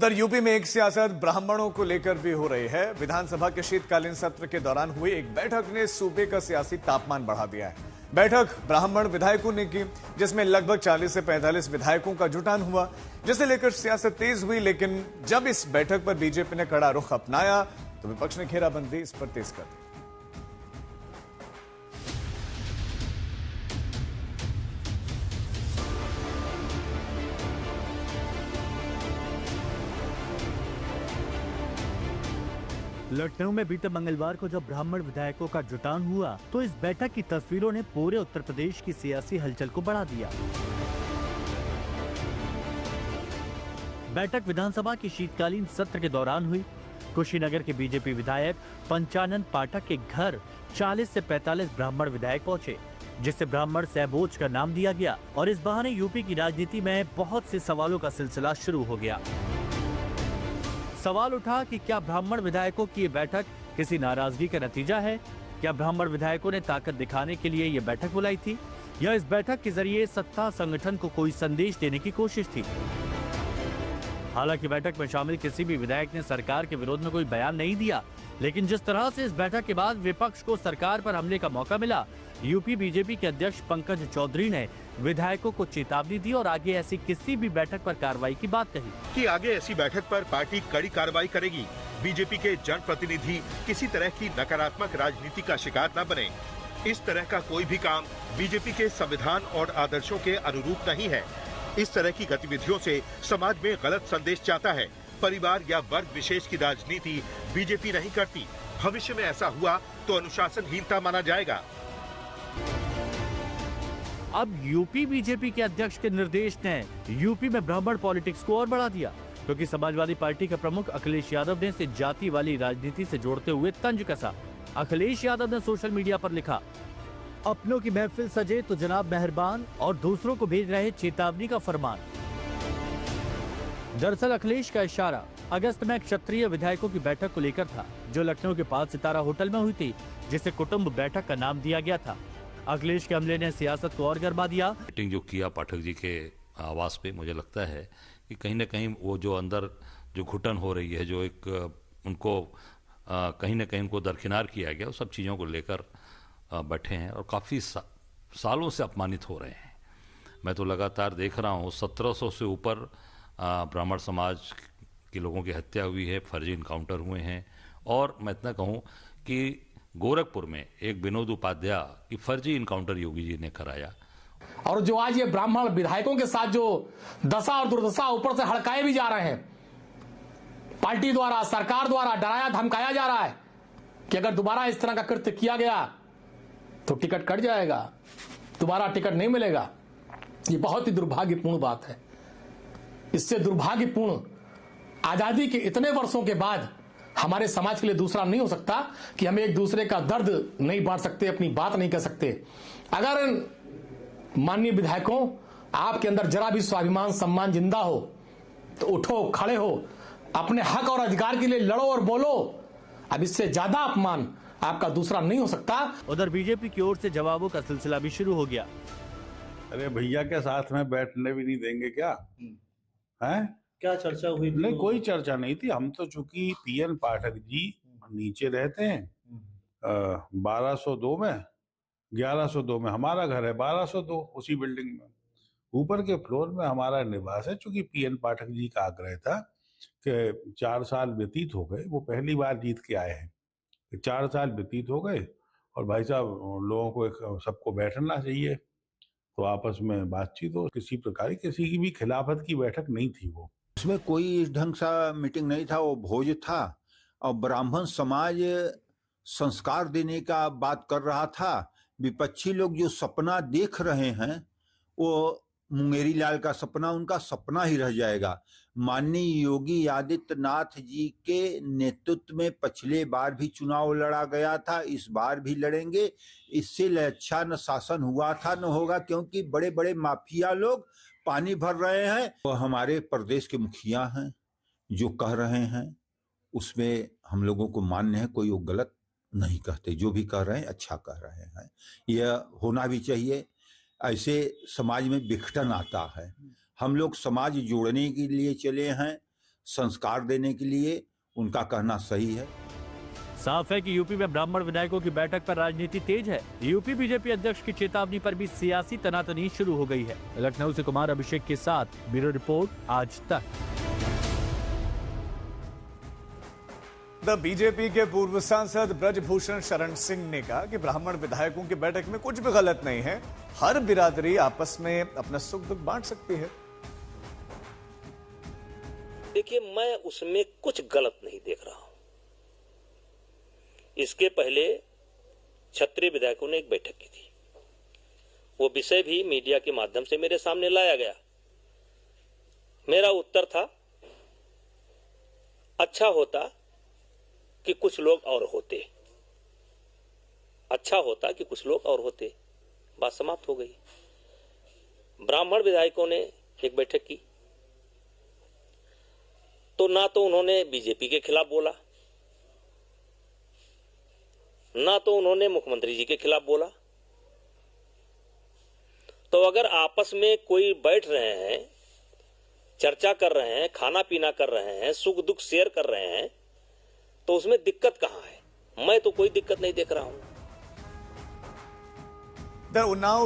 उधर यूपी में एक सियासत ब्राह्मणों को लेकर भी हो रही है। विधानसभा के शीतकालीन सत्र के दौरान हुई एक बैठक ने सूबे का सियासी तापमान बढ़ा दिया है। बैठक ब्राह्मण विधायकों ने की, जिसमें लगभग 40 से 45 विधायकों का जुटान हुआ, जिसे लेकर सियासत तेज हुई। लेकिन जब इस बैठक पर बीजेपी ने कड़ा रुख अपनाया तो विपक्ष ने घेराबंदी इस पर तेज कर दी। लखनऊ में बीते मंगलवार को जब ब्राह्मण विधायकों का जुटान हुआ तो इस बैठक की तस्वीरों ने पूरे उत्तर प्रदेश की सियासी हलचल को बढ़ा दिया। बैठक विधानसभा के शीतकालीन सत्र के दौरान हुई। कुशीनगर के बीजेपी विधायक पंचानन पाठक के घर 40 से 45 ब्राह्मण विधायक पहुंचे, जिससे ब्राह्मण सहबोज का नाम दिया गया और इस बहाने यूपी की राजनीति में बहुत से सवालों का सिलसिला शुरू हो गया। सवाल उठा कि क्या ब्राह्मण विधायकों की ये बैठक किसी नाराजगी का नतीजा है? क्या ब्राह्मण विधायकों ने ताकत दिखाने के लिए ये बैठक बुलाई थी, या इस बैठक के जरिए सत्ता संगठन को कोई संदेश देने की कोशिश थी? हालांकि बैठक में शामिल किसी भी विधायक ने सरकार के विरोध में कोई बयान नहीं दिया, लेकिन जिस तरह से इस बैठक के बाद विपक्ष को सरकार पर हमले का मौका मिला, यूपी बीजेपी के अध्यक्ष पंकज चौधरी ने विधायकों को चेतावनी दी और आगे ऐसी किसी भी बैठक पर कार्रवाई की बात कही कि आगे ऐसी बैठक पर पार्टी कड़ी कार्रवाई करेगी। बीजेपी के जनप्रतिनिधि किसी तरह की नकारात्मक राजनीति का शिकार न बने। इस तरह का कोई भी काम बीजेपी के संविधान और आदर्शों के अनुरूप नहीं है। इस तरह की गतिविधियों से समाज में गलत संदेश जाता है। परिवार या वर्ग विशेष की राजनीति बीजेपी नहीं करती। भविष्य में ऐसा हुआ तो अनुशासनहीनता माना जाएगा। अब यूपी बीजेपी के अध्यक्ष के निर्देश ने यूपी में ब्राह्मण पॉलिटिक्स को और बढ़ा दिया, क्योंकि समाजवादी पार्टी के प्रमुख अखिलेश यादव ने इसे जाति वाली राजनीति से जोड़ते हुए तंज कसा। अखिलेश यादव ने सोशल मीडिया पर लिखा, अपनों की महफिल सजे तो जनाब मेहरबान, और दूसरों को भेज रहे चेतावनी का फरमान। दरअसल अखिलेश का इशारा अगस्त में क्षत्रिय विधायकों की बैठक को लेकर था, जो लखनऊ के 5 सितारा होटल में हुई थी, जिसे कुटुंब बैठक का नाम दिया गया था। अखिलेश के हमले ने सियासत को और गरमा दिया। मीटिंग जो किया पाठक जी के आवास पे, मुझे लगता है कि कहीं न कहीं वो जो अंदर जो घुटन हो रही है, जो एक उनको कहीं न कहीं उनको दरकिनार किया गया, उस सब चीज़ों को लेकर बैठे हैं और काफ़ी सालों से अपमानित हो रहे हैं। मैं तो लगातार देख रहा हूँ 1700 से ऊपर ब्राह्मण समाज के लोगों की हत्या हुई है, फर्जी इनकाउंटर हुए हैं, और मैं इतना कहूँ कि गोरखपुर में एक विनोद उपाध्याय की फर्जी इनकाउंटर योगी जी ने कराया। और जो आज ये ब्राह्मण विधायकों के साथ जो दशा और दुर्दशा ऊपर से हड़काए भी जा रहे हैं, पार्टी द्वारा, सरकार द्वारा डराया धमकाया जा रहा है कि अगर दोबारा इस तरह का कृत्य किया गया तो टिकट कट जाएगा, दोबारा टिकट नहीं मिलेगा। ये बहुत ही दुर्भाग्यपूर्ण बात है। इससे दुर्भाग्यपूर्ण आजादी के इतने वर्षों के बाद हमारे समाज के लिए दूसरा नहीं हो सकता कि हम एक दूसरे का दर्द नहीं बांट सकते, अपनी बात नहीं कर सकते। अगर माननीय विधायकों आपके अंदर जरा भी स्वाभिमान सम्मान जिंदा हो तो उठो, खड़े हो, अपने हक और अधिकार के लिए लड़ो और बोलो। अब इससे ज्यादा अपमान आपका दूसरा नहीं हो सकता। उधर बीजेपी की ओर से जवाबों का सिलसिला भी शुरू हो गया। अरे भैया के साथ में बैठने भी नहीं देंगे क्या? हैं? क्या चर्चा हुई? नहीं, कोई चर्चा नहीं थी। हम तो चूंकि पीएन पाठक जी नीचे रहते हैं 1202 में, 1102 में हमारा घर है, 1202 उसी बिल्डिंग में। ऊपर के फ्लोर में हमारा निवास है। चूंकि पीएन पाठक जी का आग्रह था कि 4 साल व्यतीत हो गए, वो पहली बार जीत के आए हैं, 4 साल व्यतीत हो गए और भाई साहब लोगों को सबको बैठना चाहिए, तो आपस में बातचीत हो। किसी प्रकार किसी की भी खिलाफत की बैठक नहीं थी। वो उसमें कोई ढंग सा मीटिंग नहीं था, वो भोज था और ब्राह्मण समाज संस्कार देने का बात कर रहा था। विपक्षी लोग जो सपना देख रहे हैं वो मुंगेरी लाल का सपना उनका सपना ही रह जाएगा। माननीय योगी आदित्यनाथ जी के नेतृत्व में पिछले बार भी चुनाव लड़ा गया था, इस बार भी लड़ेंगे। इससे अच्छा न शासन हुआ था न होगा, क्योंकि बड़े बड़े माफिया लोग पानी भर रहे हैं। वो हमारे प्रदेश के मुखिया हैं, जो कह रहे हैं उसमें हम लोगों को मान्य है, कोई वो गलत नहीं कहते। जो भी कह रहे हैं अच्छा कह रहे हैं, यह होना भी चाहिए। ऐसे समाज में विघटन आता है। हम लोग समाज जोड़ने के लिए चले हैं, संस्कार देने के लिए उनका कहना सही है। साफ है कि यूपी में ब्राह्मण विधायकों की बैठक पर राजनीति तेज है। यूपी बीजेपी अध्यक्ष की चेतावनी पर भी सियासी तनातनी शुरू हो गई है। लखनऊ से कुमार अभिषेक के साथ ब्यूरो रिपोर्ट, आज तक। द बीजेपी के पूर्व सांसद ब्रजभूषण शरण सिंह ने कहा कि ब्राह्मण विधायकों की बैठक में कुछ भी गलत नहीं है। हर बिरादरी आपस में अपना सुख दुख बांट सकती है। देखिए, मैं उसमें कुछ गलत नहीं देख रहा हूं। इसके पहले क्षत्रिय विधायकों ने एक बैठक की थी। वो विषय भी मीडिया के माध्यम से मेरे सामने लाया गया। मेरा उत्तर था, अच्छा होता कि कुछ लोग और होते, अच्छा होता कि कुछ लोग और होते। बात समाप्त हो गई। ब्राह्मण विधायकों ने एक बैठक की तो ना तो उन्होंने बीजेपी के खिलाफ बोला, ना तो उन्होंने मुख्यमंत्री जी के खिलाफ बोला। तो अगर आपस में कोई बैठ रहे हैं, चर्चा कर रहे हैं, खाना पीना कर रहे हैं, सुख दुख शेयर कर रहे हैं, तो उसमें दिक्कत कहां है? मैं तो कोई दिक्कत नहीं देख रहा हूं। द उन्नाव